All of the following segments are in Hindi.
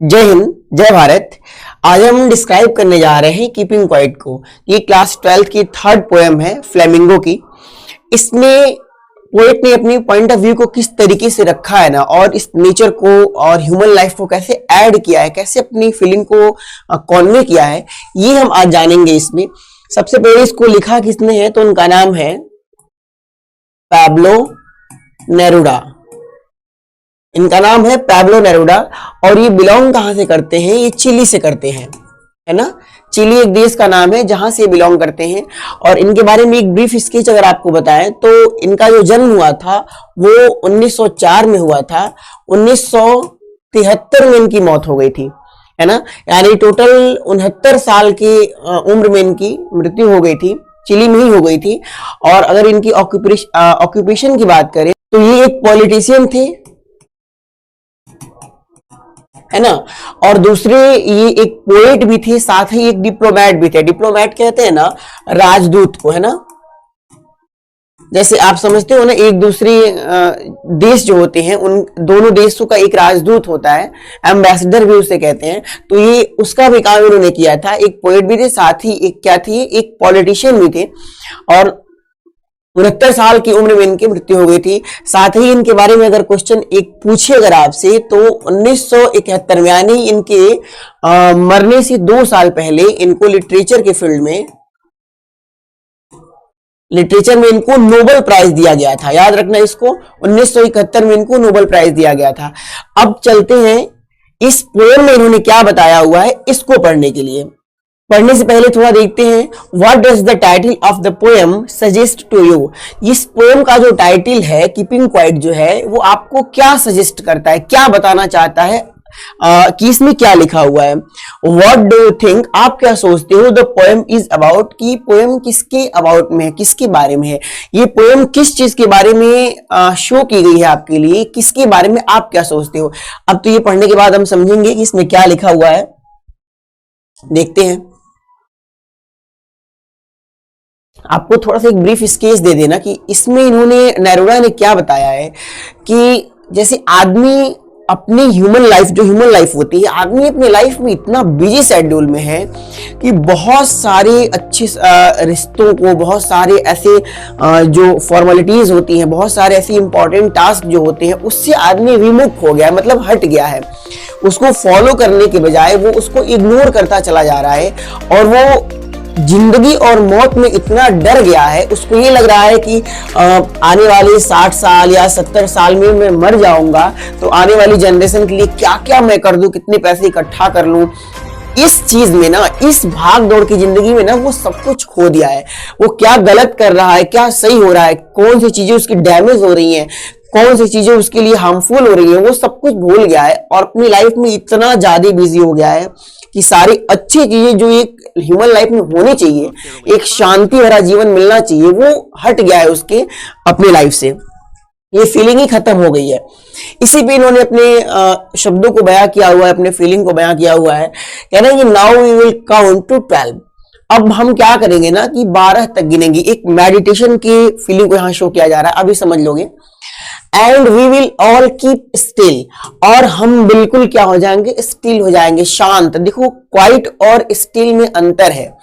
जय हिंद, जय भारत। आज हम डिस्क्राइब करने जा रहे हैं कीपिंग क्वाइट को। ये क्लास 12th की थर्ड पोएम है फ्लेमिंगो की। इसमें पोएट ने अपनी पॉइंट ऑफ व्यू को किस तरीके से रखा है ना, और इस नेचर को और ह्यूमन लाइफ को कैसे ऐड किया है, कैसे अपनी फीलिंग को कॉन्वे किया है, ये हम आज जानेंगे। इसमें सबसे पहले इसको लिखा किसने है, तो उनका नाम है पैब्लो नेरुडा। इनका नाम है पैब्लो नेरुडा और ये बिलोंग कहां से करते हैं, ये चिली से करते हैं, है ना। चिली एक देश का नाम है जहां से बिलोंग करते हैं। और इनके बारे में एक ब्रीफ स्केच अगर आपको बताएं तो इनका जो जन्म हुआ था वो 1904 में हुआ था। 1973 में इनकी मौत हो गई थी, है ना। यानी टोटल 69 साल की उम्र में इनकी मृत्यु हो गई थी, चिली में ही हो गई थी। और अगर इनकी ऑक्यूपेशन की बात करें तो ये एक पॉलिटिशियन थे, है ना। और दूसरे ये एक पोएट भी थे, साथ ही एक डिप्लोमैट भी थे। डिप्लोमैट कहते हैं ना राजदूत को, है ना। जैसे आप समझते हो ना, एक दूसरे देश जो होते हैं उन दोनों देशों का एक राजदूत होता है, एम्बेसडर भी उसे कहते हैं। तो ये उसका भी काम इन्होंने किया था। एक पोएट भी थे, साथ ही एक क्या थी, एक पॉलिटिशियन भी थे। और 69 साल की उम्र में इनकी मृत्यु हो गई थी। साथ ही इनके बारे में अगर क्वेश्चन एक पूछे अगर आपसे, तो 1971 में यानी इनके मरने से 2 साल पहले इनको लिटरेचर के फील्ड में, लिटरेचर में इनको नोबेल प्राइज दिया गया था। याद रखना इसको, 1971 में इनको नोबेल प्राइज दिया गया था। अब चलते हैं इस पोएम में इन्होंने क्या बताया हुआ है, इसको पढ़ने के लिए। पढ़ने से पहले थोड़ा देखते हैं what does the title of the poem suggest to you. इस पोएम का जो टाइटल है कीपिंग क्वाइट जो है, वो आपको क्या सजेस्ट करता है, क्या बताना चाहता है कि इसमें क्या लिखा हुआ है। व्हाट डू यू थिंक, आप क्या सोचते हो, द पोएम इज अबाउट, कि पोएम किसके अबाउट में है, किसके बारे में है। ये पोएम किस चीज के बारे में शो की गई है आपके लिए, किसके बारे में आप क्या सोचते हो। अब तो ये पढ़ने के बाद हम समझेंगे कि इसमें क्या लिखा हुआ है। देखते हैं। आपको थोड़ा सा एक ब्रीफ स्केच दे देना कि इसमें इन्होंने, नेरुडा ने क्या बताया है कि जैसे आदमी अपनी ह्यूमन लाइफ, जो ह्यूमन लाइफ होती है, आदमी अपनी लाइफ में इतना बिजी शेड्यूल में है कि बहुत सारे अच्छे रिश्तों को, बहुत सारे ऐसे जो फॉर्मेलिटीज होती हैं, बहुत सारे ऐसे इंपॉर्टेंट टास्क जो होते हैं, उससे आदमी विमुख हो गया, मतलब हट गया है। उसको फॉलो करने के बजाय वो उसको इग्नोर करता चला जा रहा है। और वो जिंदगी और मौत में इतना डर गया है, उसको ये लग रहा है कि आने वाले 60 साल या 70 साल में मैं मर जाऊंगा, तो आने वाली जनरेशन के लिए क्या क्या मैं कर दूं, कितने पैसे इकट्ठा कर लूं। इस चीज में ना, इस भाग दौड़ की जिंदगी में ना, वो सब कुछ खो दिया है। वो क्या गलत कर रहा है, क्या सही हो रहा है, कौन सी चीजें उसकी डैमेज हो रही हैं, कौन सी चीजें उसके लिए हार्मफुल हो रही है, वो सब कुछ भूल गया है। और अपनी लाइफ में इतना ज्यादा बिजी हो गया है कि सारी अच्छी चीजें जो एक ह्यूमन लाइफ में होनी चाहिए, एक शांति भरा जीवन मिलना चाहिए, वो हट गया है उसके अपनी लाइफ से। ये फीलिंग ही खत्म हो गई है। इसी पे इन्होंने अपने शब्दों को बयां किया हुआ है, अपने फीलिंग को बयां किया हुआ है। कह रहे हैं कि now we will count to 12। अब हम क्या करेंगे ना कि 12 तक गिनेंगे। एक मेडिटेशन की फीलिंग को यहाँ शो किया जा रहा है, अभी समझ लोगे। And we will all keep still, और हम बिल्कुल क्या हो जाएंगे, स्टिल हो जाएंगे, शांत। देखो, क्वाइट और स्टिल में अंतर है।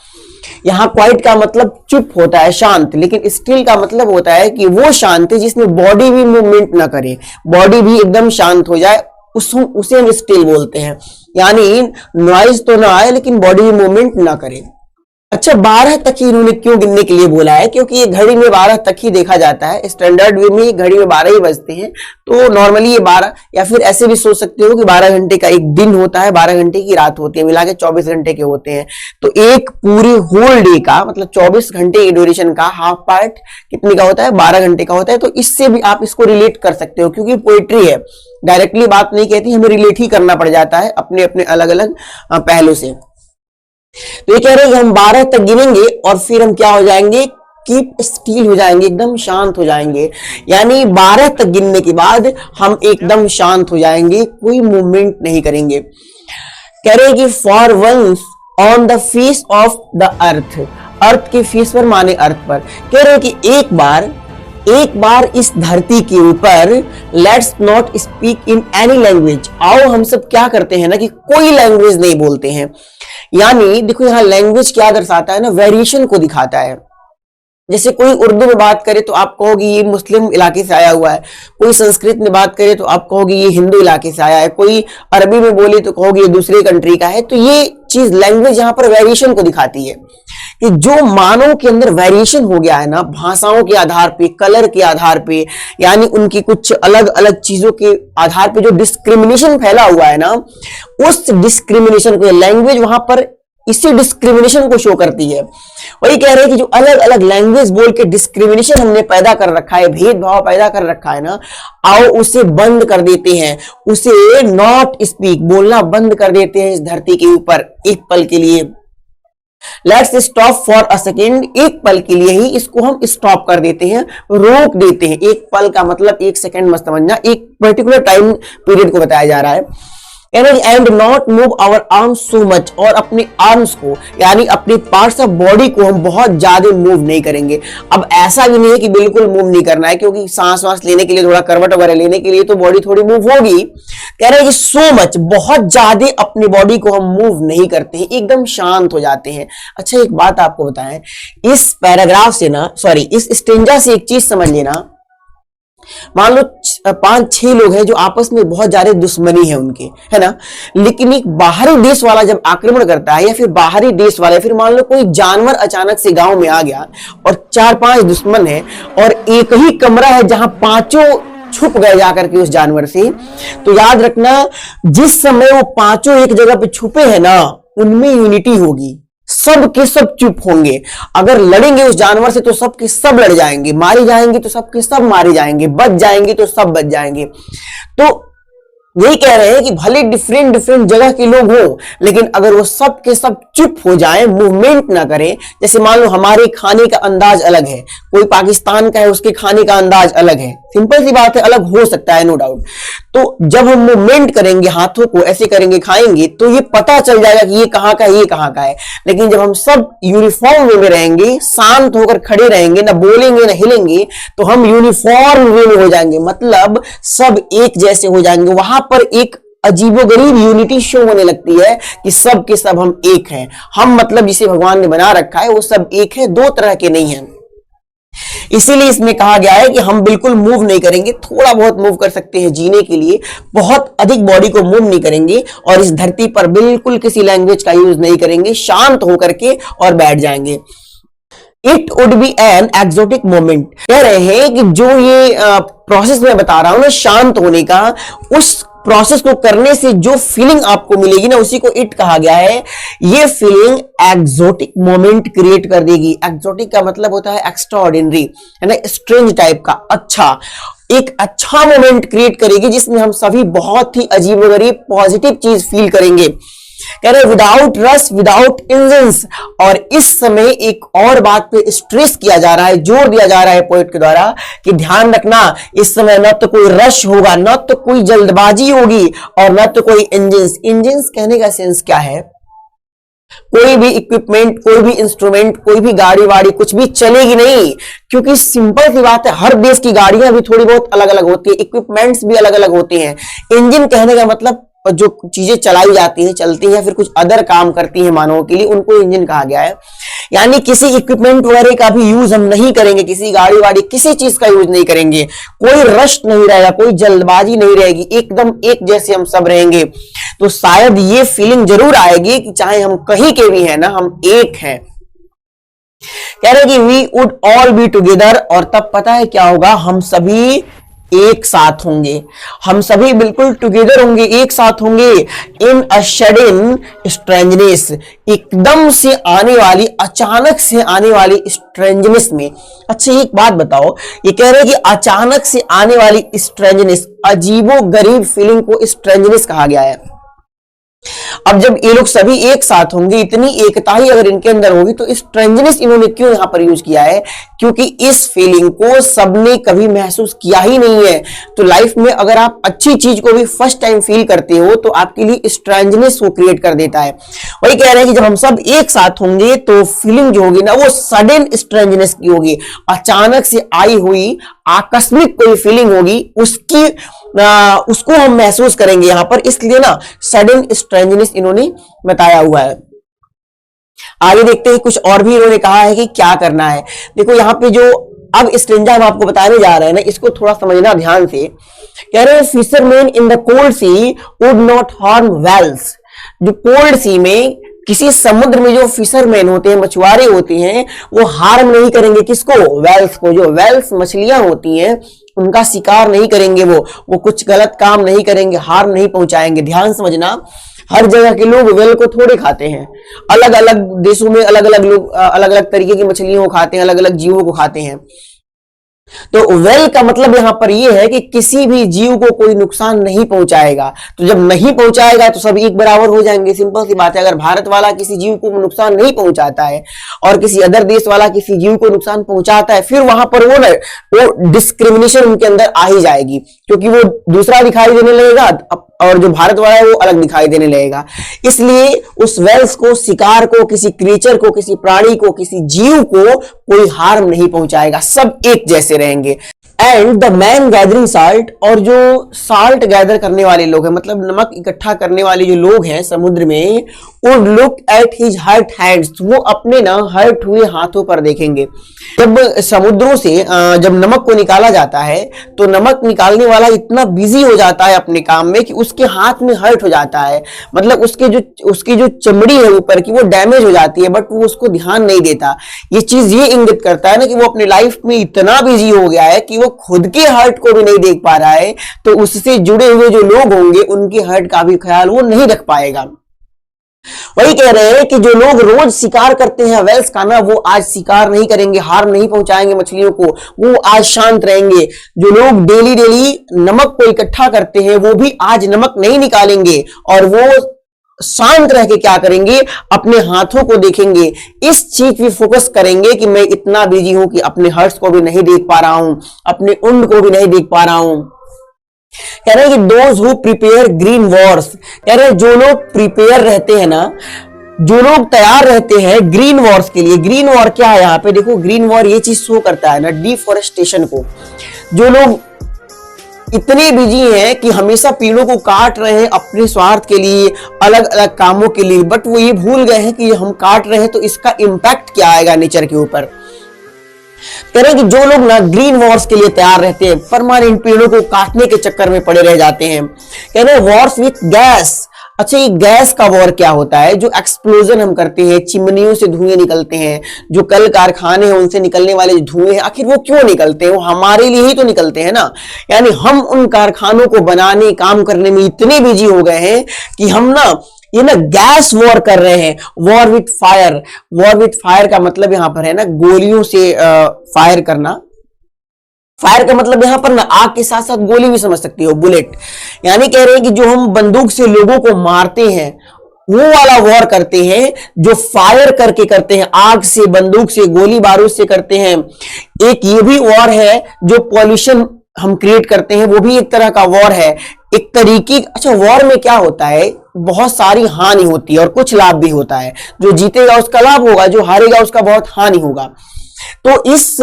यहाँ क्वाइट का मतलब चुप होता है, शांत, लेकिन स्टिल का मतलब होता है कि वो शांत है जिसमें बॉडी भी मूवमेंट ना करे, बॉडी भी एकदम शांत हो जाए, उसे हम स्टिल बोलते हैं। यानी नॉइज तो ना आए लेकिन बॉडी भी मूवमेंट ना करे। अच्छा, 12 तक ही इन्होंने क्यों गिनने के लिए बोला है, क्योंकि ये घड़ी में 12 तक ही देखा जाता है। स्टैंडर्ड वे में घड़ी में 12 ही बजते हैं, तो नॉर्मली ये 12, या फिर ऐसे भी सोच सकते हो कि 12 घंटे का एक दिन होता है, 12 घंटे की रात होती है, मिला के 24 घंटे के होते हैं। तो एक पूरी होल डे का मतलब 24 घंटे की ड्यूरेशन का हाफ पार्ट कितने का होता है, 12 घंटे का होता है। तो इससे भी आप इसको रिलेट कर सकते हो, क्योंकि पोएट्री है, डायरेक्टली बात नहीं कहती, हमें रिलेट ही करना पड़ जाता है अपने अपने अलग अलग पहलू से। तो ये कह रहे हैं कि हम 12 तक गिनेंगे और फिर हम क्या हो जाएंगे, कीप स्टिल हो जाएंगे, एकदम शांत हो जाएंगे। यानी 12 तक गिनने के बाद हम एकदम शांत हो जाएंगे, कोई मूवमेंट नहीं करेंगे। कह रहे हैं कि for once on the face of the earth, earth के फेस पर माने अर्थ पर। कह रहे हैं कि एक बार एक बार इस धरती के ऊपर let's not speak in any language, आओ हम सब क्या करते हैं ना कि कोई लैंग्वेज नहीं बोलते हैं। यानी देखो यहां लैंग्वेज क्या दर्शाता है ना, वेरिएशन को दिखाता है। जैसे कोई उर्दू में बात करे तो आप कहोगे ये मुस्लिम इलाके से आया हुआ है, कोई संस्कृत में बात करे तो आप कहोगे ये हिंदू इलाके से आया है, कोई अरबी में बोले तो कहोगे ये दूसरे कंट्री का है। तो ये चीज लैंग्वेज यहां पर वेरिएशन को दिखाती है कि जो मानव के अंदर वेरिएशन हो गया है ना, भाषाओं के आधार पे, कलर के आधार पे, यानी उनकी कुछ अलग अलग चीजों के आधार पे जो डिस्क्रिमिनेशन फैला हुआ है ना, उस डिस्क्रिमिनेशन को लैंग्वेज वहां पर इसी डिस्क्रिमिनेशन को शो करती है। वही कह रहे हैं कि जो अलग अलग लैंग्वेज बोल के डिस्क्रिमिनेशन हमने पैदा कर रखा है, भेदभाव पैदा कर रखा है ना, आओ उसे बंद कर देते हैं, उसे नॉट स्पीक बोलना बंद कर देते हैं इस धरती के ऊपर एक पल के लिए। Let's stop for a second, एक पल के लिए ही इसको हम स्टॉप कर देते हैं, रोक देते हैं। एक पल का मतलब एक सेकेंड मत समझना, एक पर्टिकुलर टाइम पीरियड को बताया जा रहा है। And not move our arms so much, और अपने आर्म्स को यानी अपने पार्ट्स ऑफ बॉडी को हम बहुत ज्यादा मूव नहीं करेंगे। अब ऐसा भी नहीं है कि बिल्कुल मूव नहीं करना है, क्योंकि सांस वांस लेने के लिए, थोड़ा करवट वगैरह लेने के लिए तो बॉडी थोड़ी मूव होगी। कह रहे हैं कि सो मच, बहुत ज्यादा अपनी बॉडी को हम मूव नहीं करते हैं, एकदम शांत हो जाते हैं। अच्छा एक बात आपको बताएं, इस पैराग्राफ से ना, सॉरी इस स्टेंजा से एक चीज समझ लेना। मान लो 5-6 लोग हैं जो आपस में बहुत ज्यादा दुश्मनी है उनके, है ना, लेकिन एक बाहरी देश वाला जब आक्रमण करता है, या फिर बाहरी देश वाला, फिर मान लो कोई जानवर अचानक से गांव में आ गया और 4-5 दुश्मन है और एक ही कमरा है जहां पांचों छुप गए जाकर के उस जानवर से, तो याद रखना जिस समय वो पांचों एक जगह पे छुपे हैं ना, उनमें यूनिटी होगी, सब के सब चुप होंगे। अगर लड़ेंगे उस जानवर से तो सब के सब लड़ जाएंगे, मारे जाएंगे तो सब के सब मारे जाएंगे, बच जाएंगे तो सब बच जाएंगे। तो यही कह रहे हैं कि भले डिफरेंट डिफरेंट जगह के लोग हो, लेकिन अगर वो सब के सब चुप हो जाएं, मूवमेंट ना करें। जैसे मान लो हमारे खाने का अंदाज अलग है, कोई पाकिस्तान का है उसके खाने का अंदाज अलग है, सिंपल सी बात है, अलग हो सकता है, नो डाउट। तो जब हम मूवमेंट करेंगे, हाथों को ऐसे करेंगे, खाएंगे, तो ये पता चल जाएगा कि ये कहाँ का है, ये कहाँ का है। लेकिन जब हम सब यूनिफॉर्म वे में रहेंगे, शांत होकर खड़े रहेंगे, ना बोलेंगे ना हिलेंगे, तो हम यूनिफॉर्म वे में हो जाएंगे, मतलब सब एक जैसे हो जाएंगे। वहां पर एक अजीबोगरीब यूनिटी शो होने लगती है कि सब के सब हम एक हैं। हम मतलब जिसे भगवान ने बना रखा है वो सब एक है, दो तरह के नहीं हैं। इसीलिए इसमें कहा गया है कि हम बिल्कुल मूव नहीं करेंगे, थोड़ा बहुत मूव कर सकते हैं जीने के लिए, बहुत अधिक बॉडी को मूव नहीं करेंगे, और इस धरती पर बिल्कुल किसी लैंग्वेज का यूज नहीं करेंगे, शांत होकर के और बैठ जाएंगे। It would be an exotic moment, कह रहे हैं कि जो ये प्रोसेस मैं बता रहा हूं ना शांत होने का, उस प्रोसेस को करने से जो फीलिंग आपको मिलेगी ना, उसी को इट कहा गया है। ये फीलिंग एक्सोटिक मोमेंट क्रिएट कर देगी। एक्सोटिक का मतलब होता है एक्स्ट्राऑर्डिनरी, है ना, स्ट्रेंज टाइप का, अच्छा, एक अच्छा मोमेंट क्रिएट करेगी जिसमें हम सभी बहुत ही अजीबोगरीब पॉजिटिव चीज फील करेंगे। कह रहे विदाउट रश विदाउट इंजन्स, और इस समय एक और बात पे स्ट्रेस किया जा रहा है, जोर दिया जा रहा है पोएट के द्वारा कि ध्यान रखना, इस समय न तो कोई रश होगा, न तो कोई जल्दबाजी होगी, और न तो कोई इंजन्स। इंजन्स कहने का सेंस क्या है, कोई भी इक्विपमेंट, कोई भी इंस्ट्रूमेंट, कोई भी गाड़ी वाड़ी कुछ भी चलेगी नहीं, क्योंकि सिंपल सी बात है, हर देश की गाड़ियां भी थोड़ी बहुत अलग अलग होती है, इक्विपमेंट्स भी अलग अलग होते हैं। इंजन कहने का मतलब जो चीजें चलाई जाती हैं, चलती हैं, फिर कुछ अदर काम करती हैं मानवों के लिए, उनको इंजन कहा गया है। यानी किसी इक्विपमेंट वगैरह का भी यूज हम नहीं करेंगे, किसी गाड़ी वाड़ी किसी चीज का यूज नहीं करेंगे, कोई रश नहीं रहेगा, कोई जल्दबाजी नहीं रहेगी, एकदम एक जैसे हम सब रहेंगे। तो शायद ये फीलिंग जरूर आएगी कि चाहे हम कहीं के भी हैं ना, हम एक हैं। कह रहे कि we would all be together, और तब पता है क्या होगा, हम सभी एक साथ होंगे, हम सभी बिल्कुल टुगेदर होंगे, एक साथ होंगे। इन अ सडन स्ट्रेंजनेस, एकदम से आने वाली, अचानक से आने वाली स्ट्रेंजनेस में। अच्छा एक बात बताओ, ये कह रहे हैं कि अचानक से आने वाली स्ट्रेंजनेस, अजीबो गरीब फीलिंग को स्ट्रेंजनेस कहा गया है। अब जब ये लोग सभी एक साथ होंगे, इतनी एकता ही अगर इनके अंदर होगी, तो स्ट्रेंजनेस इन्होंने क्यों यहां पर यूज किया है, क्योंकि इस फीलिंग को सबने कभी महसूस किया ही नहीं है। तो लाइफ में अगर आप अच्छी चीज को भी फर्स्ट टाइम फील करते हो तो आपके लिए स्ट्रेंजनेस को क्रिएट कर देता है। वही कह रहे हैं कि जब हम सब एक साथ होंगे तो फीलिंग जो होगी ना, वो सडन स्ट्रेंजनेस की होगी, अचानक से आई हुई आकस्मिक कोई फीलिंग होगी उसको हम महसूस करेंगे यहां पर, इसलिए ना सडन स्ट्रेंजनेस इन्होंने बताया हुआ है। आगे देखते हैं कुछ और भी इन्होंने कहा है कि क्या करना है। देखो यहां पे जो अब स्ट्रेंजा हम आपको बताने जा रहे हैं ना, इसको थोड़ा समझना ध्यान से। कह रहे हैं fisherman in the cold sea would not harm whales. जो कोल्ड सी में, किसी समुद्र में जो फिशरमैन होते हैं, मछुआरे होते हैं, वो हार्म नहीं करेंगे किसको? वेल्स को। जो वेल्स मछलियां होती हैं उनका शिकार नहीं करेंगे, वो कुछ गलत काम नहीं करेंगे, हार्म नहीं पहुंचाएंगे। ध्यान समझना, हर जगह के लोग वेल को थोड़े खाते हैं, अलग अलग देशों में अलग अलग लोग अलग अलग तरीके की मछलियों को खाते हैं, अलग अलग जीवों को खाते हैं। तो वेल का मतलब यहां पर यह है कि किसी भी जीव को कोई नुकसान नहीं पहुंचाएगा। तो जब नहीं पहुंचाएगा तो सब एक बराबर हो जाएंगे, सिंपल सी बात है। अगर भारत वाला किसी जीव को नुकसान नहीं पहुंचाता है और किसी अदर देश वाला किसी जीव को नुकसान पहुंचाता है, फिर वहां पर वो डिस्क्रिमिनेशन उनके अंदर आ ही जाएगी, क्योंकि वो दूसरा दिखाई देने लगेगा और जो भारत वाला है वो अलग दिखाई देने लगेगा। इसलिए उस वेल्स को, शिकार को, किसी क्रिएचर को, किसी प्राणी को, किसी जीव को कोई हार्म नहीं पहुंचाएगा, सब एक जैसे रहेंगे। And the man gathering salt, और जो साल्ट गैदर करने वाले लोग हैं, मतलब नमक इकट्ठा करने वाले जो लोग हैं समुद्र में, would look at his hurt hands, वो अपने ना हर्ट हुए हाथों पर देखेंगे। जब समुद्रों से जब नमक को निकाला जाता है तो नमक निकालने वाला इतना बिजी हो जाता है अपने काम में कि उसके हाथ में हर्ट हो जाता है, मतलब उसकी जो चमड़ी है ऊपर की वो डैमेज हो जाती है, बट वो उसको ध्यान नहीं देता। ये चीज ये इंगित करता है ना कि वो अपने लाइफ में इतना बिजी हो गया है कि वो खुद के हर्ट को भी नहीं देख पा रहा है, तो उससे जुड़े हुए जो लोग होंगे उनके हर्ट का भी ख्याल वो नहीं रख पाएगा। वही कह रहे हैं कि जो लोग रोज शिकार करते हैं वेल्स का ना, वो आज शिकार नहीं करेंगे, हार्म नहीं पहुंचाएंगे मछलियों को, वो आज शांत रहेंगे। जो लोग डेली डेली नमक को इकट्ठा करते हैं वो भी आज नमक नहीं निकालेंगे और वो शांत रह के क्या करेंगे? अपने हाथों को देखेंगे, इस चीज पे फोकस करेंगे कि मैं इतना बिजी हूं कि अपने हर्ट्स को भी नहीं देख पा रहा हूं, अपने उंड को भी नहीं देख पा रहा हूं। कह रहे हैं कि those who prepare green Wars, कह रहे हैं जो लोग प्रिपेयर रहते हैं ना, जो लोग तैयार रहते हैं ग्रीन वॉर्स के लिए। ग्रीन वॉर क्या है? यहाँ पे देखो, ग्रीन वॉर ये चीज शो करता है ना डिफॉरेस्टेशन को। जो लोग इतने बिजी हैं कि हमेशा पेड़ों को काट रहे हैं अपने स्वार्थ के लिए, अलग अलग कामों के लिए, बट वो ये भूल गए हैं कि हम काट रहे हैं तो इसका इंपैक्ट क्या आएगा नेचर के ऊपर। कह रहे हैं कि जो लोग ना ग्रीन वॉर्स के लिए तैयार रहते हैं, परमानेंट पेड़ों को काटने के चक्कर में पड़े रह जाते हैं। कह रहे हैं वॉर्स विथ गैस। अच्छा, ये गैस का वॉर क्या होता है? जो एक्सप्लोजन हम करते हैं, चिमनियों से धुएं निकलते हैं, जो कल कारखाने हैं उनसे निकलने वाले जो धुएं हैं, आखिर वो क्यों निकलते हैं? वो हमारे लिए ही तो निकलते हैं ना। यानी हम उन कारखानों को बनाने, काम करने में इतने बिजी हो गए हैं कि हम ना ये ना गैस वॉर कर रहे हैं। War with fire. War with fire का मतलब यहां पर है ना गोलियों से फायर करना। फायर का मतलब यहां पर ना आग के साथ साथ गोली भी समझ सकती हो, बुलेट। यानी कह रहे हैं कि जो हम बंदूक से लोगों को मारते हैं वो वाला वॉर करते हैं, जो फायर करके करते हैं, आग से, बंदूक से, गोली बारूद से करते हैं। एक ये भी वॉर है जो पॉल्यूशन हम क्रिएट करते हैं, वो भी एक तरह का वॉर है, एक तरीके। अच्छा, वॉर में क्या होता है? बहुत सारी हानि होती है और कुछ लाभ भी होता है। जो जीतेगा उसका लाभ होगा, जो हारेगा उसका बहुत हानि होगा। तो इस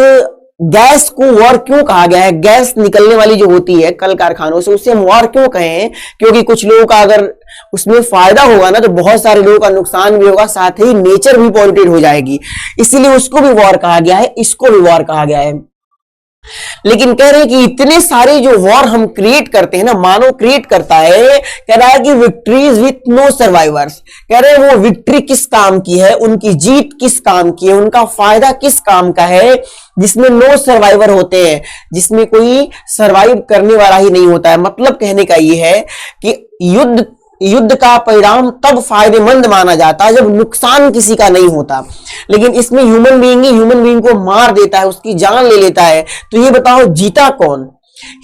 गैस को वॉर क्यों कहा गया है? गैस निकलने वाली जो होती है कल कारखानों से, उससे हम वॉर क्यों कहें? क्योंकि कुछ लोगों का अगर उसमें फायदा होगा ना तो बहुत सारे लोगों का नुकसान भी होगा, साथ ही नेचर भी पॉल्यूटेड हो जाएगी। इसीलिए उसको भी वॉर कहा गया है, इसको भी वॉर कहा गया है। लेकिन कह रहे हैं कि इतने सारे जो वॉर हम क्रिएट करते हैं ना, मानव क्रिएट करता है, कह रहा है कि विक्ट्रीज विथ नो सर्वाइवर्स। कह रहे हैं वो विक्ट्री किस काम की है, उनकी जीत किस काम की है, उनका फायदा किस काम का है, जिसमें नो सर्वाइवर होते हैं, जिसमें कोई सर्वाइव करने वाला ही नहीं होता है। मतलब कहने का ये है कि युद्ध का परिणाम तब फायदेमंद माना जाता है जब नुकसान किसी का नहीं होता। लेकिन इसमें ह्यूमन बीइंग को मार देता है, उसकी जान ले लेता है। तो ये बताओ जीता कौन?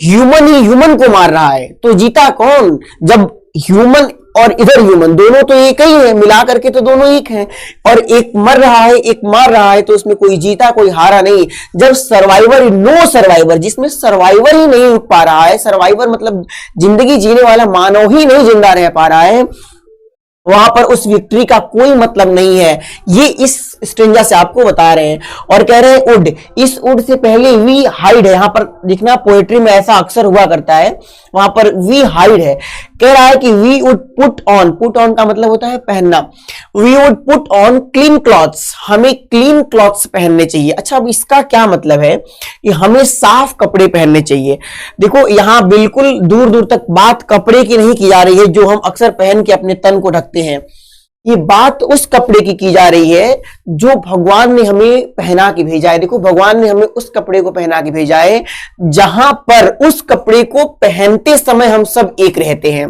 ह्यूमन ही ह्यूमन को मार रहा है, तो जीता कौन? जब ह्यूमन और इधर ह्यूमन दोनों तो एक ही है, मिला करके तो दोनों एक हैं, और एक मर रहा है एक मार रहा है, तो उसमें कोई जीता कोई हारा नहीं। जब सर्वाइवर, नो सर्वाइवर, जिसमें सर्वाइवर ही नहीं रुक पा रहा है, सर्वाइवर मतलब जिंदगी जीने वाला मानव ही नहीं जिंदा रह पा रहा है, वहां पर उस विक्ट्री का कोई मतलब नहीं है। ये इस स्ट्रेंजा से आपको बता रहे हैं और कह रहे हैं वुड, इस वुड से पहले वी हाइड है। यहां पर देखना पोएट्री में ऐसा अक्सर हुआ करता है, वहां पर वी हाइड है। कह रहा है कि we would put on, put on का मतलब होता है पहनना, we would put on clean clothes, हमें क्लीन क्लॉथ्स पहनने चाहिए। अच्छा, अब इसका क्या मतलब है कि हमें साफ कपड़े पहनने चाहिए। देखो यहां बिल्कुल दूर दूर तक बात कपड़े की नहीं की जा रही है जो हम अक्सर पहन के अपने तन को ढकते हैं। ये बात उस कपड़े की जा रही है जो भगवान ने हमें पहना के भेजा है। देखो भगवान ने हमें उस कपड़े को पहना के भेजा है जहां पर उस कपड़े को पहनते समय हम सब एक रहते हैं।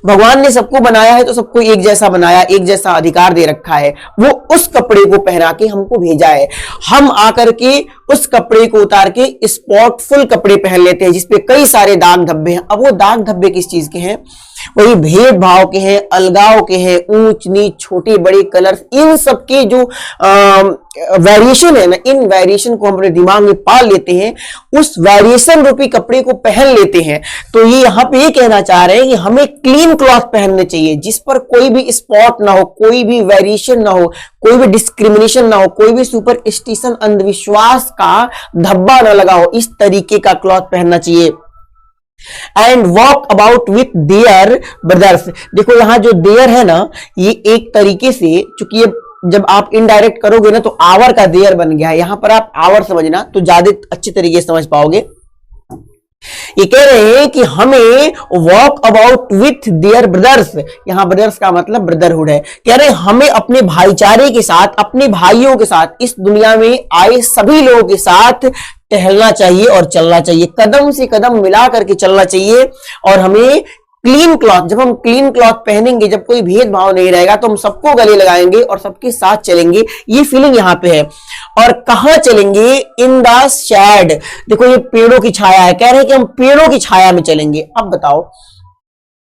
भगवान ने सबको बनाया है तो सबको एक जैसा बनाया, एक जैसा अधिकार दे रखा है। वो उस कपड़े को पहना के हमको भेजा है। हम आकर के उस कपड़े को उतार के स्पॉटफुल कपड़े पहन लेते हैं जिसपे कई सारे दाग धब्बे हैं। अब वो दाग धब्बे किस चीज के हैं? वही भेदभाव के हैं, अलगाव के हैं, ऊंच नीच, छोटे बड़े कलर्स, इन सब के जो वेरिएशन है ना, इन वेरिएशन को हम अपने दिमाग में पाल लेते हैं, उस वेरिएशन रूपी कपड़े को पहन लेते हैं। तो ये यहाँ पे ये कहना चाह रहे हैं कि हमें क्लीन क्लॉथ पहनने चाहिए जिस पर कोई भी स्पॉट ना हो, कोई भी वेरिएशन ना हो, कोई भी डिस्क्रिमिनेशन ना हो, कोई भी सुपरस्टिशन अंधविश्वास का धब्बा ना लगा हो। इस तरीके का क्लॉथ पहनना चाहिए। And walk about with their brothers. देखो यहां जो देयर है ना, ये एक तरीके से, चूंकि ये जब आप इनडायरेक्ट करोगे ना तो आवर का देयर बन गया है, यहां पर आप आवर समझना तो ज्यादा अच्छे तरीके से समझ पाओगे। ये कह रहे हैं कि हमें walk about with their brothers, यहां ब्रदर्स का मतलब ब्रदरहुड है। कह रहे हैं हमें अपने भाईचारे के साथ, अपने भाइयों के साथ, इस दुनिया में आए सभी लोगों के साथ टहलना चाहिए और चलना चाहिए, कदम से कदम मिला करके चलना चाहिए। और हमें क्लीन क्लॉथ, जब हम क्लीन क्लॉथ पहनेंगे, जब कोई भेदभाव नहीं रहेगा तो हम सबको गले लगाएंगे और सबके साथ चलेंगे, ये फीलिंग यहां पे है। और कहां चलेंगे? In the shade. देखो ये पेड़ों की छाया है, कह रहे हैं कि हम पेड़ों की छाया में चलेंगे। अब बताओ,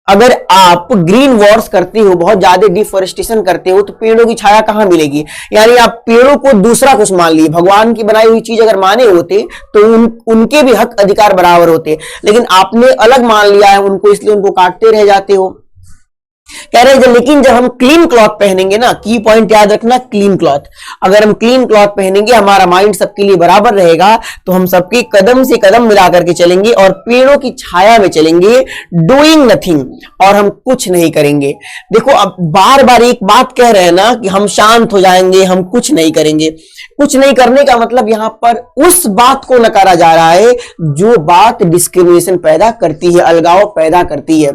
अगर आप ग्रीन वॉर्स करते हो, बहुत ज्यादा डिफोरेस्टेशन करते हो, तो पेड़ों की छाया कहां मिलेगी? यानी आप पेड़ों को दूसरा कुछ मान लिए, भगवान की बनाई हुई चीज अगर माने होते तो उनके भी हक अधिकार बराबर होते, लेकिन आपने अलग मान लिया है उनको, इसलिए उनको काटते रह जाते हो। कह रहे हैं लेकिन जब हम क्लीन क्लॉथ पहनेंगे ना, की पॉइंट याद रखना, क्लीन क्लॉथ, अगर हम क्लीन क्लॉथ पहनेंगे, हमारा माइंड सबके लिए बराबर रहेगा, तो हम सबके कदम से कदम मिला करके चलेंगे और पेड़ों की छाया में चलेंगे, डूइंग नथिंग, और हम कुछ नहीं करेंगे। देखो अब बार बार एक बात कह रहे हैं ना कि हम शांत हो जाएंगे, हम कुछ नहीं करेंगे। कुछ नहीं करने का मतलब यहां पर उस बात को नकारा जा रहा है जो बात डिस्क्रिमिनेशन पैदा करती है, अलगाव पैदा करती है।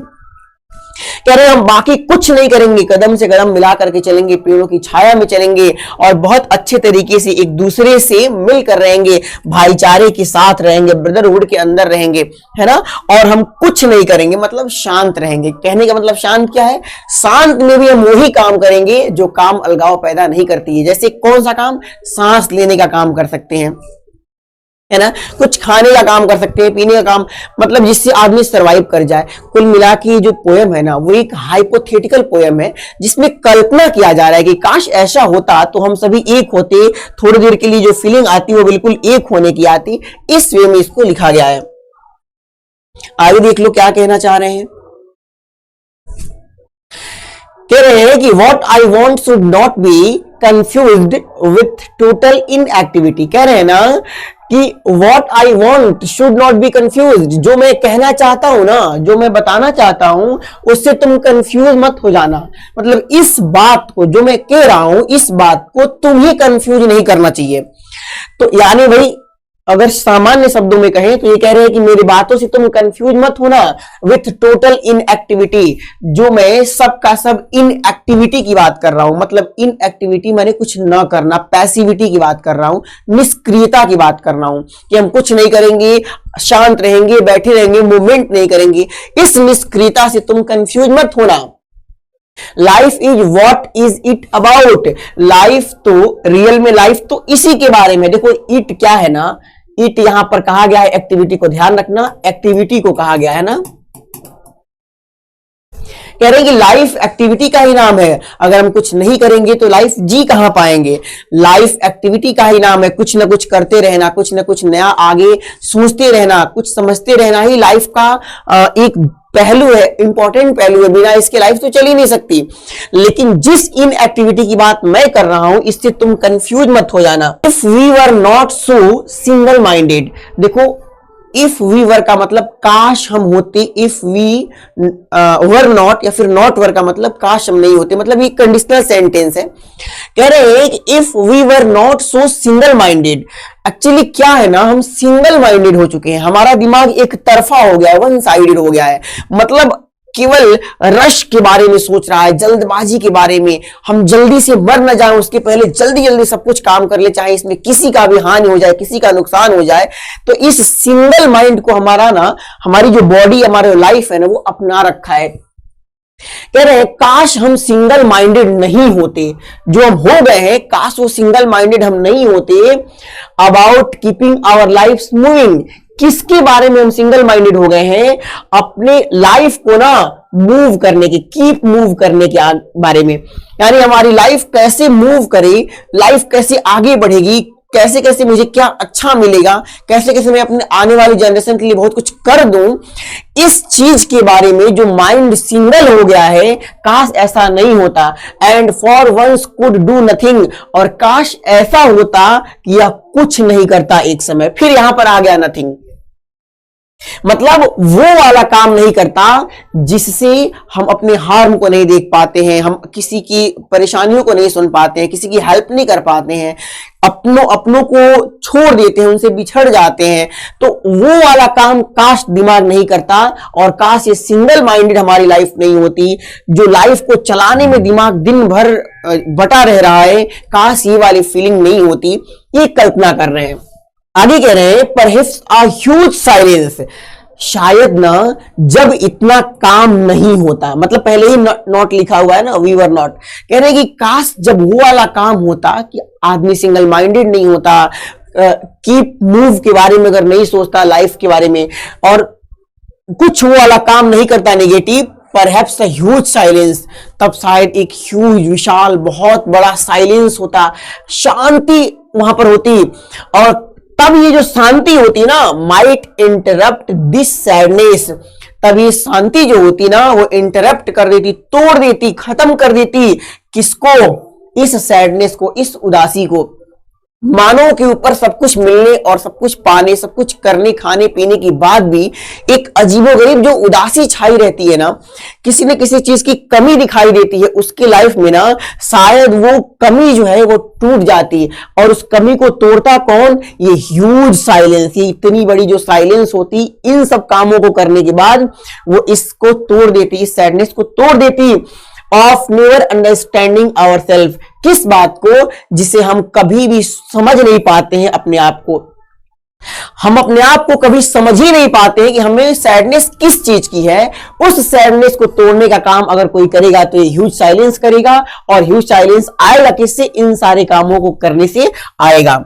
कह रहे हैं हम बाकी कुछ नहीं करेंगे, कदम से कदम मिला करके चलेंगे, पेड़ों की छाया में चलेंगे और बहुत अच्छे तरीके से एक दूसरे से मिलकर रहेंगे, भाईचारे के साथ रहेंगे, ब्रदरहुड के अंदर रहेंगे, है ना। और हम कुछ नहीं करेंगे मतलब शांत रहेंगे। कहने का मतलब शांत क्या है? शांत में भी हम वही काम करेंगे जो काम अलगाव पैदा नहीं करती है। जैसे कौन सा काम? सांस लेने का काम कर सकते हैं, है ना, कुछ खाने का काम कर सकते हैं, पीने का काम, मतलब जिससे आदमी सरवाइव कर जाए। कुल मिला के जो पोयम है ना, वो एक हाइपोथेटिकल पोयम है जिसमें कल्पना किया जा रहा है कि काश ऐसा होता तो हम सभी एक होते, थोड़ी देर के लिए जो फीलिंग आती वो बिल्कुल एक होने की आती। इस वे में इसको लिखा गया है। आगे देख लो क्या कहना चाह रहे हैं। कह रहे हैं कि what I want should not be confused with total inactivity. कह रहे हैं ना कि what I want should not be confused, जो मैं कहना चाहता हूं ना, जो मैं बताना चाहता हूं, उससे तुम कंफ्यूज मत हो जाना। मतलब इस बात को, जो मैं कह रहा हूं, इस बात को तुम्हें कंफ्यूज नहीं करना चाहिए। तो यानी भाई अगर सामान्य शब्दों में कहें तो ये कह रहे हैं कि मेरी बातों से तुम कंफ्यूज मत होना विथ टोटल इनएक्टिविटी। जो मैं सब का सब इनएक्टिविटी की बात कर रहा हूं, मतलब इनएक्टिविटी माने कुछ न करना, पैसिविटी की बात कर रहा हूं, निष्क्रियता की बात कर रहा हूं कि हम कुछ नहीं करेंगे, शांत रहेंगे, बैठे रहेंगे, मूवमेंट नहीं करेंगे। इस निष्क्रियता से तुम कंफ्यूज मत होना। Life is what is it about. Life तो, रियल में लाइफ तो इसी के बारे में। देखो इट क्या है ना, इट यहां पर कहा गया है एक्टिविटी को, ध्यान रखना, एक्टिविटी को कहा गया है ना। कह रहे हैं कि लाइफ एक्टिविटी का ही नाम है। अगर हम कुछ नहीं करेंगे तो लाइफ जी कहां पाएंगे? लाइफ एक्टिविटी का ही नाम है। कुछ ना कुछ करते रहना, कुछ ना कुछ नया आगे सोचते रहना, कुछ समझते रहना ही लाइफ का एक पहलू है, इंपॉर्टेंट पहलू है, बिना इसके लाइफ तो चल ही नहीं सकती। लेकिन जिस इन एक्टिविटी की बात मैं कर रहा हूं, इससे तुम कंफ्यूज मत हो जाना। If we were not so single minded, देखो इफ वी वर का मतलब काश हम होते, इफ वी वर नॉट या फिर नॉट वर का मतलब काश हम नहीं होते, मतलब ये कंडीशनल सेंटेंस है। कह रहे हैं कि if we were not so single minded, actually क्या है ना, हम सिंगल माइंडेड हो चुके हैं, हमारा दिमाग एक तरफा हो गया है, वन साइडेड हो गया है, मतलब केवल रश के बारे में सोच रहा है, जल्दबाजी के बारे में, हम जल्दी से मर न जाए उसके पहले जल्दी जल्दी सब कुछ काम कर ले, चाहे इसमें किसी का भी हानि हो जाए, किसी का नुकसान हो जाए। तो इस सिंगल माइंड को हमारा ना, हमारी जो बॉडी, हमारा लाइफ है ना, वो अपना रखा है। कह रहे हैं काश हम सिंगल माइंडेड नहीं होते, जो हम हो गए हैं, काश वो सिंगल माइंडेड हम नहीं होते। About keeping our life moving, किसके बारे में हम सिंगल माइंडेड हो गए हैं? अपने लाइफ को ना मूव करने के, कीप मूव करने के बारे में, यानी हमारी लाइफ कैसे मूव करे, लाइफ कैसे आगे बढ़ेगी, कैसे कैसे मुझे क्या अच्छा मिलेगा, कैसे कैसे मैं अपने आने वाली जनरेशन के लिए बहुत कुछ कर दूं, इस चीज के बारे में जो माइंड सिंगल हो गया है, काश ऐसा नहीं होता। And for once could do nothing, और काश ऐसा होता कि यह कुछ नहीं करता एक समय, फिर यहां पर आ गया नथिंग, मतलब वो वाला काम नहीं करता जिससे हम अपने हार्म को नहीं देख पाते हैं, हम किसी की परेशानियों को नहीं सुन पाते हैं, किसी की हेल्प नहीं कर पाते हैं, अपनों को छोड़ देते हैं, उनसे बिछड़ जाते हैं। तो वो वाला काम काश दिमाग नहीं करता, और काश ये सिंगल माइंडेड हमारी लाइफ नहीं होती, जो लाइफ को चलाने में दिमाग दिन भर बटा रह रहा है, काश ये वाली फीलिंग नहीं होती। ये कल्पना कर रहे हैं। आगे कह रहे हैं परहैप्स अ ह्यूज साइलेंस, शायद ना जब इतना काम नहीं होता, मतलब पहले ही नॉट लिखा हुआ है ना, वी वर नॉट, कह रहे हैं कि काश जब वो वाला काम होता कि आदमी सिंगल माइंडेड नहीं होता, कीप मूव के बारे में अगर नहीं सोचता, लाइफ के बारे में, और कुछ वो वाला काम नहीं करता negative, perhaps a huge silence, तब शायद एक ह्यूज विशाल बहुत बड़ा साइलेंस होता, शांति वहां पर होती, और तब ये जो शांति होती ना, माइट इंटरप्ट दिस सैडनेस, तब ये शांति जो होती ना, वो इंटरप्ट कर देती, तोड़ देती, खत्म कर देती, किसको? इस सैडनेस को, इस उदासी को। मानव के ऊपर सब कुछ मिलने और सब कुछ पाने, सब कुछ करने, खाने पीने के बाद भी एक अजीबोगरीब जो उदासी छाई रहती है ना, किसी न किसी चीज की कमी दिखाई देती है उसकी लाइफ में ना, शायद वो कमी जो है वो टूट जाती है, और उस कमी को तोड़ता कौन? ये ह्यूज साइलेंस, ये इतनी बड़ी जो साइलेंस होती, इन सब कामों को करने के बाद वो इसको तोड़ देती, इस सैडनेस को तोड़ देती। Of never understanding ourselves, किस बात को? जिसे हम कभी भी समझ नहीं पाते हैं अपने आप को, हम अपने आप को कभी समझ ही नहीं पाते हैं कि हमें सैडनेस किस चीज की है। उस सैडनेस को तोड़ने का काम अगर कोई करेगा तो ये ह्यूज साइलेंस करेगा, और ह्यूज साइलेंस आएगा किससे? इन सारे कामों को करने से आएगा।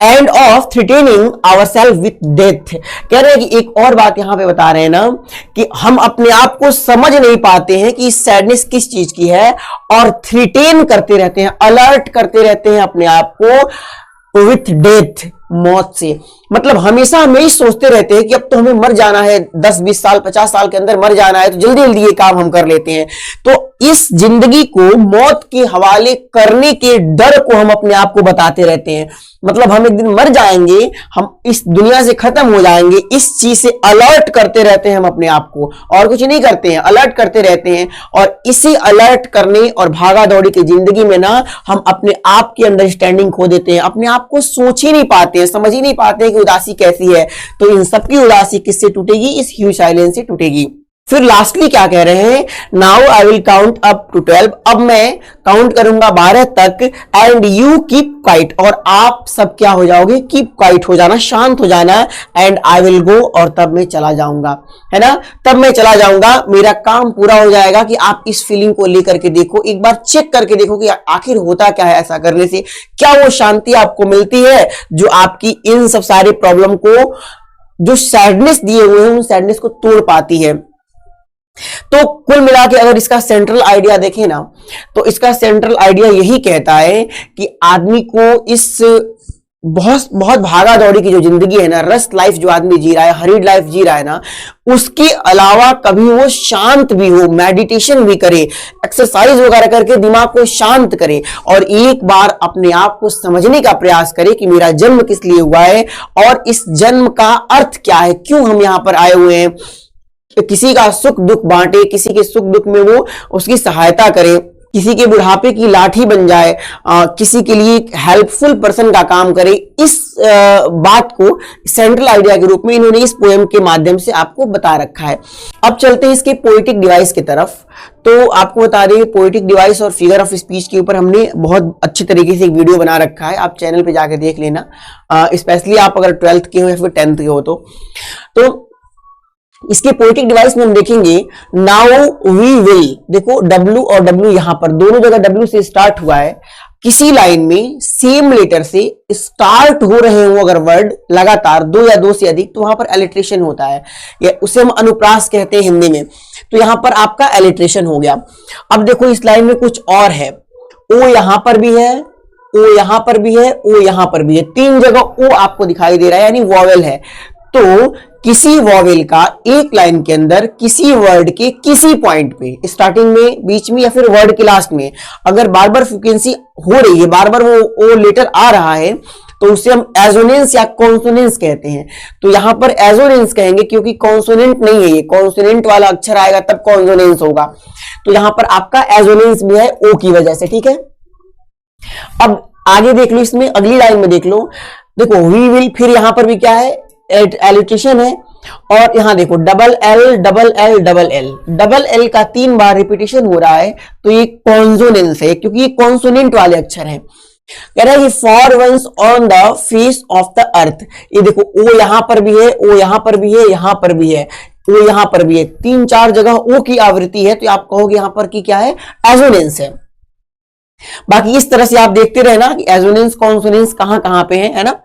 And of threatening ourselves with death, कह रहे हैं कि एक और बात यहां पे बता रहे हैं ना, कि हम अपने आप को समझ नहीं पाते हैं कि सैडनेस किस चीज की है, और थ्रेटेन करते रहते हैं, अलर्ट करते रहते हैं अपने आप को विथ डेथ, मौत से। मतलब हमेशा हम यही सोचते रहते हैं कि अब तो हमें मर जाना है, 10-20 साल 50 साल के अंदर मर जाना है, तो जल्दी जल्दी ये काम हम कर लेते हैं। तो इस जिंदगी को मौत के हवाले करने के डर को हम अपने आप को बताते रहते हैं, मतलब हम एक दिन मर जाएंगे, हम इस दुनिया से खत्म हो जाएंगे, इस चीज से अलर्ट करते रहते हैं हम अपने आप को, और कुछ नहीं करते हैं, अलर्ट करते रहते हैं। और इसी अलर्ट करने और भागा दौड़ी की जिंदगी में ना, हम अपने आप की अंडरस्टैंडिंग खो देते हैं, अपने आप को सोच ही नहीं पाते हैं, समझ ही नहीं पाते हैं कि उदासी कैसी है। तो इन सबकी उदासी किससे टूटेगी? इस ह्यूज साइलेंस से टूटेगी। फिर लास्टली क्या कह रहे हैं? Now I will count up to 12, अब मैं काउंट करूंगा 12 तक, एंड यू कीप क्वाइट, और आप सब क्या हो जाओगे? कीप क्वाइट हो जाना, शांत हो जाना, एंड आई विल गो, और तब मैं चला जाऊंगा, है ना, तब मैं चला जाऊंगा, मेरा काम पूरा हो जाएगा। कि आप इस फीलिंग को लेकर के देखो, एक बार चेक करके देखो कि आखिर होता क्या है ऐसा करने से, क्या वो शांति आपको मिलती है जो आपकी इन सब सारे प्रॉब्लम को, जो सैडनेस दिए हुए हैं, उन सैडनेस को तोड़ पाती है। तो कुल मिला के अगर इसका सेंट्रल आइडिया देखें ना, तो इसका सेंट्रल आइडिया यही कहता है कि आदमी को इस बहुत बहुत भागा दौड़ी की जो जिंदगी है ना, रस्ट लाइफ जो आदमी जी रहा है, हरीड लाइफ जी रहा है ना, उसके अलावा कभी वो शांत भी हो, मेडिटेशन भी करे, एक्सरसाइज वगैरह करके दिमाग को शांत करे और एक बार अपने आप को समझने का प्रयास करे कि मेरा जन्म किस लिए हुआ है और इस जन्म का अर्थ क्या है, क्यों हम यहां पर आए हुए हैं। किसी का सुख दुख बांटे, किसी के सुख दुख में वो उसकी सहायता करे, किसी के बुढ़ापे की लाठी बन जाए, किसी के लिए हेल्पफुल पर्सन का काम करे। इस बात को सेंट्रल आइडिया के रूप में इन्होंने इस पोएम के माध्यम से आपको बता रखा है। अब चलते हैं इसके पोएटिक डिवाइस की तरफ। तो आपको बता दें, पोएटिक डिवाइस और फिगर ऑफ स्पीच के ऊपर हमने बहुत अच्छे तरीके से एक वीडियो बना रखा है, आप चैनल पे जाके देख लेना। स्पेशली आप अगर 12th के हो या फिर 10th के हो तो इसके पोएटिक डिवाइस में हम देखेंगे नाउ वी विल। देखो W और W यहां पर दोनों जगह W से स्टार्ट हुआ है। किसी लाइन में सेम लेटर से स्टार्ट हो रहे हो अगर वर्ड लगातार, दो या दो से अधिक, तो वहां पर एलिट्रेशन होता है, या उसे हम अनुप्रास कहते हैं हिंदी में। तो यहां पर आपका एलिट्रेशन हो गया। अब देखो इस लाइन में कुछ और है, ओ यहां पर भी है, ओ यहां पर भी है, ओ यहां पर भी है, 3 जगह ओ आपको दिखाई दे रहा है, यानी वॉवेल है। तो किसी वॉवेल का एक लाइन के अंदर किसी वर्ड के किसी पॉइंट पे, स्टार्टिंग में, बीच में या फिर वर्ड के लास्ट में, अगर बार बार फ्रीक्वेंसी हो रही है, बार बार वो लेटर आ रहा है, तो उसे हम एजोनेंस या कॉन्सोनेंस कहते हैं। तो यहां पर एजोनेंस कहेंगे क्योंकि कॉन्सोनेंट नहीं है ये, कॉन्सोनेंट वाला अक्षर आएगा तब कॉन्सोनेंस होगा। तो यहां पर आपका एजोनेंस भी है ओ की वजह से, ठीक है। अब आगे देख लो, इसमें अगली लाइन में देख लो, देखो वी विल, फिर यहां पर भी क्या है, एलिट्रेशन है। और यहां देखो double L double L double L, double L का 3 बार रिपीटेशन हो रहा है, तो ये कॉन्सोनेंस है क्योंकि ये कॉन्सोनेंट वाले अक्षर हैं। कह रहा है for once on the face of the earth. ये देखो ओ यहां पर भी है, ओ यहां पर भी है, यहां पर भी है, ओ यहां पर भी है, 3-4 जगह ओ की आवृत्ति है, तो आप कहोगे यहां पर की क्या है, एजोनेंस है। बाकी इस तरह से आप देखते रहे ना कि एजोनेंस कॉन्सोनेंस कहां कहां पे है ना।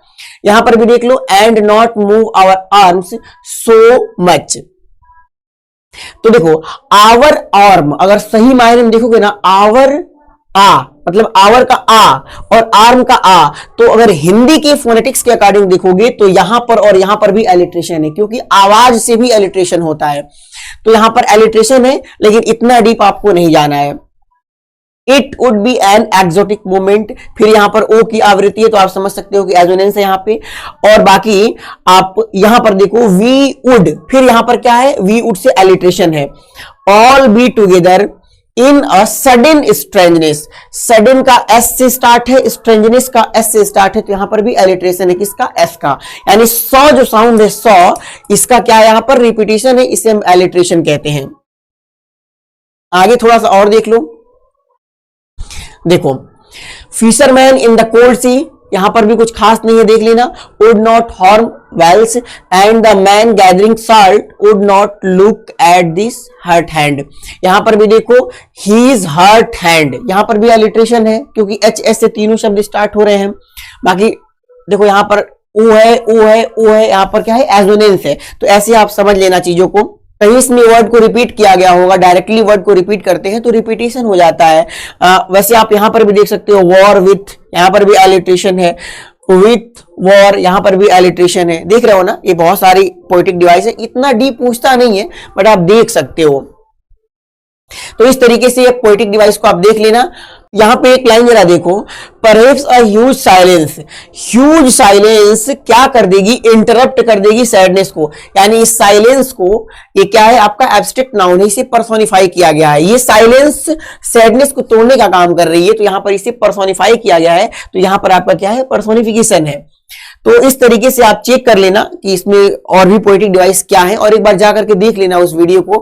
यहां पर भी देख लो, and not move our arms so much. तो देखो आवर आर्म, अगर सही मायने में देखोगे ना, आवर आ मतलब आवर का आ और आर्म का आ, तो अगर हिंदी के फोनेटिक्स के अकॉर्डिंग देखोगे तो यहां पर और यहां पर भी एलिट्रेशन है, क्योंकि आवाज से भी एलिट्रेशन होता है। तो यहां पर एलिट्रेशन है, लेकिन इतना डीप आपको नहीं जाना है। It would be an exotic moment, फिर यहां पर ओ की आवृत्ति है, तो आप समझ सकते हो कि एजोनेंस है यहां पे। और बाकी आप यहां पर देखो वी वुड, फिर यहां पर क्या है, वी वुड से एलिट्रेशन है। All be together in a sudden strangeness, sudden का एस से स्टार्ट है, स्ट्रेंजनेस का एस से स्टार्ट है, तो यहां पर भी एलिट्रेशन है, किसका, एस का। यानी सौ जो साउंड है सौ, इसका क्या है, यहां पर रिपीटेशन है, इसे हम एलिट्रेशन कहते हैं। आगे थोड़ा सा और देख लो, देखो fisherman in the cold sea, यहां पर भी कुछ खास नहीं है, देख लेना। Would not harm whales and the man gathering salt would not look at this hurt hand. यहां पर भी देखो हीज हर्ट हैंड, यहां पर भी एलिट्रेशन है क्योंकि एच एस से तीनों शब्द स्टार्ट हो रहे हैं। बाकी देखो यहां पर ओ है, ओ है, ओ है, यहां पर क्या है, एजोनेंस है। तो ऐसे आप समझ लेना चीजों को। कहीं इसमें वर्ड को रिपीट किया गया होगा, डायरेक्टली वर्ड को रिपीट करते हैं तो रिपीटेशन हो जाता है। वैसे आप यहां पर भी देख सकते हो वॉर विथ, यहां पर भी एलिट्रेशन है, विथ वॉर यहां पर भी एलिट्रेशन है। देख रहे हो ना, ये बहुत सारी पोएटिक डिवाइस है, इतना डीप पूछता नहीं है बट आप देख सकते हो। तो इस तरीके से पोएटिक डिवाइस को आप देख लेना। यहां पे एक लाइन जरा देखो, perhaps a huge silence, huge silence क्या कर देगी, इंटरप्ट कर देगी सैडनेस को। यानी इस साइलेंस को, ये क्या है, आपका एब्स्ट्रैक्ट नाउन है, इसे पर्सोनिफाई किया गया है। ये साइलेंस सैडनेस को तोड़ने का काम कर रही है, तो यहां पर इसे पर्सोनिफाई किया गया है, तो यहां पर आपका क्या है, पर्सोनिफिकेशन है। तो इस तरीके से आप चेक कर लेना कि इसमें और भी पोएटिक डिवाइस क्या है, और एक बार जाकर के देख लेना उस वीडियो को,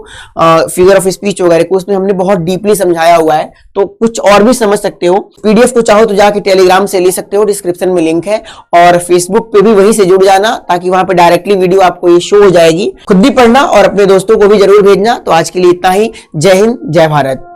फिगर ऑफ स्पीच वगैरह को, उसमें हमने बहुत डीपली समझाया हुआ है, तो कुछ और भी समझ सकते हो। पीडीएफ को चाहो तो जाके टेलीग्राम से ले सकते हो, डिस्क्रिप्शन में लिंक है, और फेसबुक पे भी वहीं से जुड़ जाना ताकि वहां पे डायरेक्टली वीडियो आपको ये शो हो जाएगी। खुद भी पढ़ना और अपने दोस्तों को भी जरूर भेजना। तो आज के लिए इतना ही। जय हिंद, जय भारत।